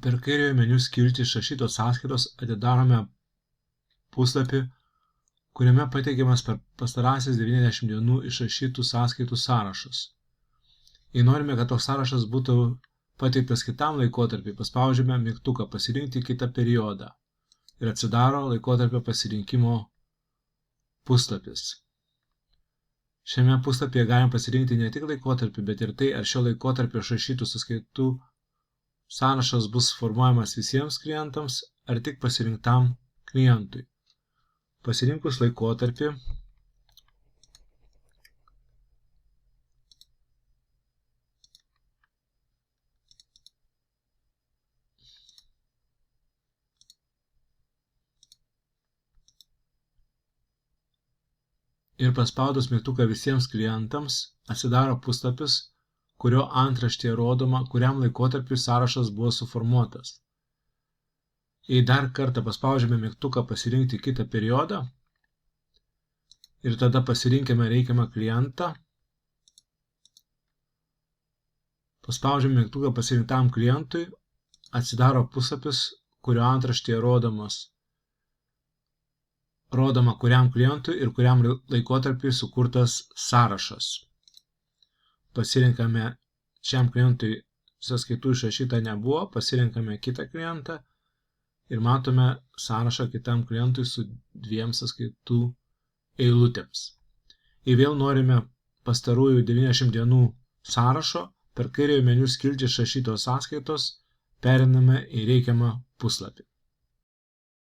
Per kairiojo meniu skiltį išrašytos sąskaitos atidarome puslapį, kuriame pateikiamas per pastarąsias 90 dienų išrašytų sąskaitų sąrašas. Jei norime, kad toks sąrašas būtų pateiktas kitam laikotarpiui, paspaudžiame mygtuką pasirinkti kitą periodą ir atsidaro laikotarpio pasirinkimo puslapis. Šiame puslapyje galime pasirinkti ne tik laikotarpį, bet ir tai, ar šio laikotarpio išrašytų sąskaitų sąrašas bus formuojamas visiems klientams ar tik pasirinktam klientui. Pasirinkus laikotarpį ir paspaudus mygtuką visiems klientams atsidaro puslapis, kurio antraštėje rodoma, kuriam laikotarpiui sąrašas buvo suformuotas. Jei dar kartą paspaudžiame mygtuką pasirinkti kitą periodą ir tada pasirinkime reikiamą klientą, paspaudžiame mygtuką pasirinktam klientui, atsidaro puslapis, kurio antraštėje rodoma kuriam klientui ir kuriam laikotarpiui sukurtas sąrašas. Pasirinkame šiam klientui sąskaitų išrašyta nebuvo, pasirinkame kitą klientą ir matome sąrašą kitam klientui su 2 sąskaitų eilutėms. Jei vėl norime pastarųjų 90 dienų sąrašo, per kairiojo meniu skiltį išrašytos sąskaitos pereiname į reikiamą puslapį.